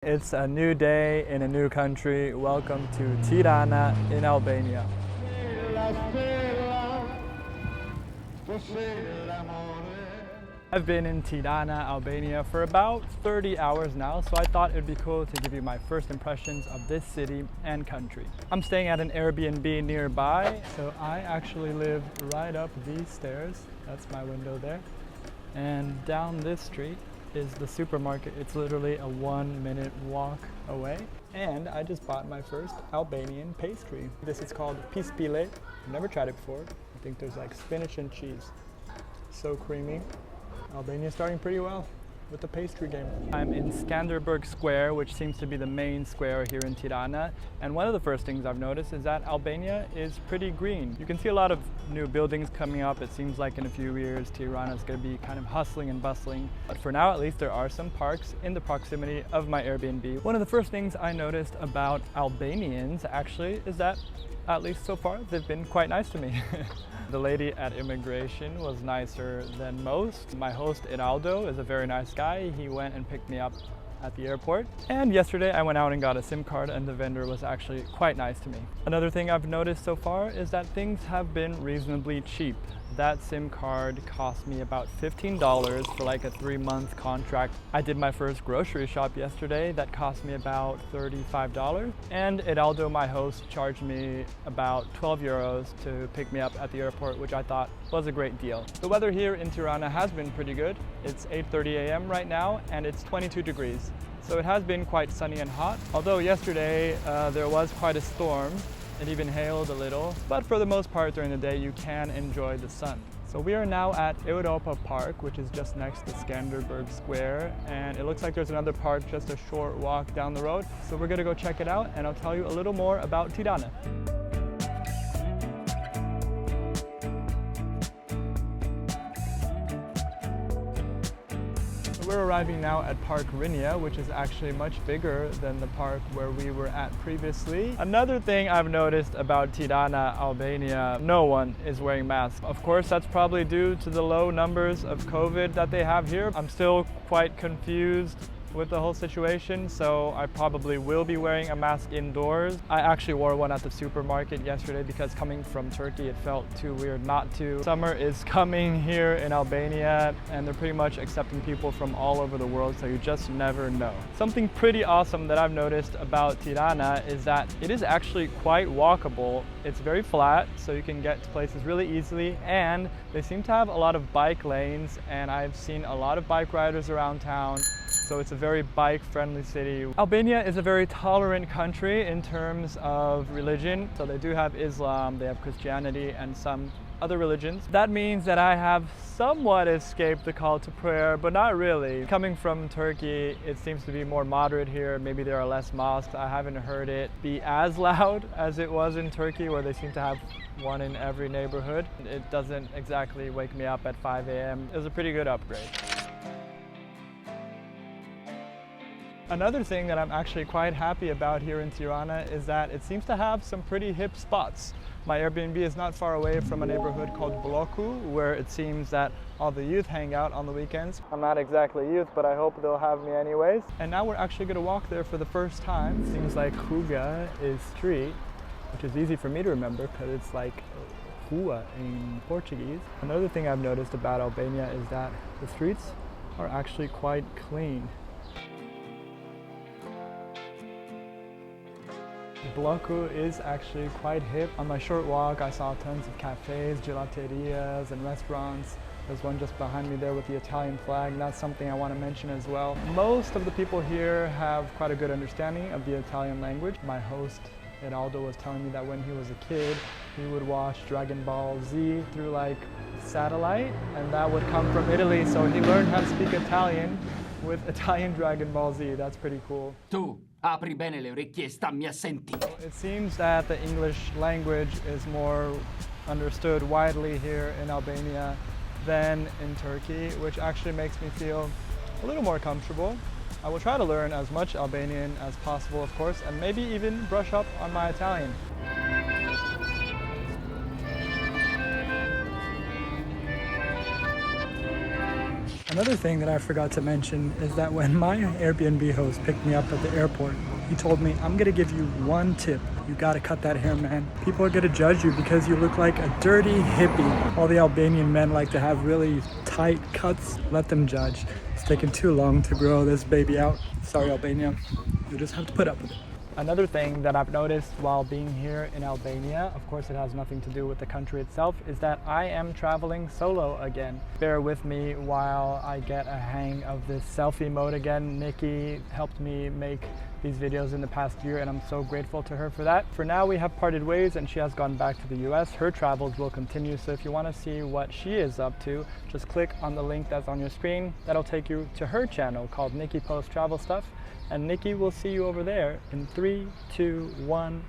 It's a new day in a new country. Welcome to Tirana in Albania. I've been in Tirana, Albania for about 30 hours now, so I thought it'd be cool to give you my first impressions of this city and country. I'm staying at an Airbnb nearby, so I actually live right up these stairs. That's my window there. And down this street is the supermarket. It's literally a 1-minute walk away. And I just bought my first Albanian pastry. This is called pastry. I've never tried it before. I think there's like spinach and cheese. So creamy. Albania's starting pretty well with the pastry game. I'm in Skanderberg Square, which seems to be the main square here in Tirana. And one of the first things I've noticed is that Albania is pretty green. You can see a lot of new buildings coming up. It seems like in a few years, Tirana is going to be kind of hustling and bustling. But for now, at least, there are some parks in the proximity of my Airbnb. One of the first things I noticed about Albanians, actually, is that, at least so far, they've been quite nice to me. The lady at immigration was nicer than most. My host, Iraldo, is a very nice guy. He went and picked me up at the airport. And yesterday I went out and got a SIM card, and the vendor was actually quite nice to me. Another thing I've noticed so far is that things have been reasonably cheap. That SIM card cost me about $15 for like a 3-month contract. I did my first grocery shop yesterday. That cost me about $35. And Iraldo, my host, charged me about 12 euros to pick me up at the airport, which I thought was a great deal. The weather here in Tirana has been pretty good. It's 8:30 a.m. right now, and it's 22 degrees. So it has been quite sunny and hot. Although yesterday there was quite a storm. It even hailed a little, but for the most part during the day you can enjoy the sun. So we are now at Europa Park, which is just next to Skanderberg Square, and it looks like there's another park just a short walk down the road. So we're gonna go check it out, and I'll tell you a little more about Tirana. We're arriving now at Park Rinia, which is actually much bigger than the park where we were at previously. Another thing I've noticed about Tirana, Albania, no one is wearing masks. Of course, that's probably due to the low numbers of COVID that they have here. I'm still quite confused with the whole situation, so I probably will be wearing a mask indoors. I actually wore one at the supermarket yesterday because coming from Turkey, it felt too weird not to. Summer is coming here in Albania, and they're pretty much accepting people from all over the world, so you just never know. Something pretty awesome that I've noticed about Tirana is that it is actually quite walkable. It's very flat, so you can get to places really easily, and they seem to have a lot of bike lanes, and I've seen a lot of bike riders around town. So it's a very bike-friendly city. Albania is a very tolerant country in terms of religion. So they do have Islam, they have Christianity, and some other religions. That means that I have somewhat escaped the call to prayer, but not really. Coming from Turkey, it seems to be more moderate here. Maybe there are less mosques. I haven't heard it be as loud as it was in Turkey, where they seem to have one in every neighborhood. It doesn't exactly wake me up at 5 a.m. It was a pretty good upgrade. Another thing that I'm actually quite happy about here in Tirana is that it seems to have some pretty hip spots. My Airbnb is not far away from a neighborhood called Bloku, where it seems that all the youth hang out on the weekends. I'm not exactly youth, but I hope they'll have me anyways. And now we're actually gonna walk there for the first time. Seems like Ruga is street, which is easy for me to remember because it's like Rua in Portuguese. Another thing I've noticed about Albania is that the streets are actually quite clean. Bloku is actually quite hip. On my short walk, I saw tons of cafes, gelaterias, and restaurants. There's one just behind me there with the Italian flag. That's something I want to mention as well. Most of the people here have quite a good understanding of the Italian language. My host, Iraldo, was telling me that when he was a kid, he would watch Dragon Ball Z through like satellite, and that would come from Italy, so he learned how to speak Italian with Italian Dragon Ball Z. That's pretty cool. Apri bene le orecchie e stammi a sentire. It seems that the English language is more understood widely here in Albania than in Turkey, which actually makes me feel a little more comfortable. I will try to learn as much Albanian as possible, of course, and maybe even brush up on my Italian. Another thing that I forgot to mention is that when my Airbnb host picked me up at the airport, he told me, I'm gonna give you one tip. You gotta cut that hair, man. People are gonna judge you because you look like a dirty hippie. All the Albanian men like to have really tight cuts. Let them judge. It's taking too long to grow this baby out. Sorry, Albania. You just have to put up with it. Another thing that I've noticed while being here in Albania, of course it has nothing to do with the country itself, is that I am traveling solo again. Bear with me while I get a hang of this selfie mode again. Nicki helped me make these videos in the past year and I'm so grateful to her for that. For now we have parted ways and she has gone back to the US. Her travels will continue, so if you want to see what she is up to, just click on the link that's on your screen. That'll take you to her channel called Nicki Posts Travel Stuff. And Nicki will see you over there in 3, 2, 1.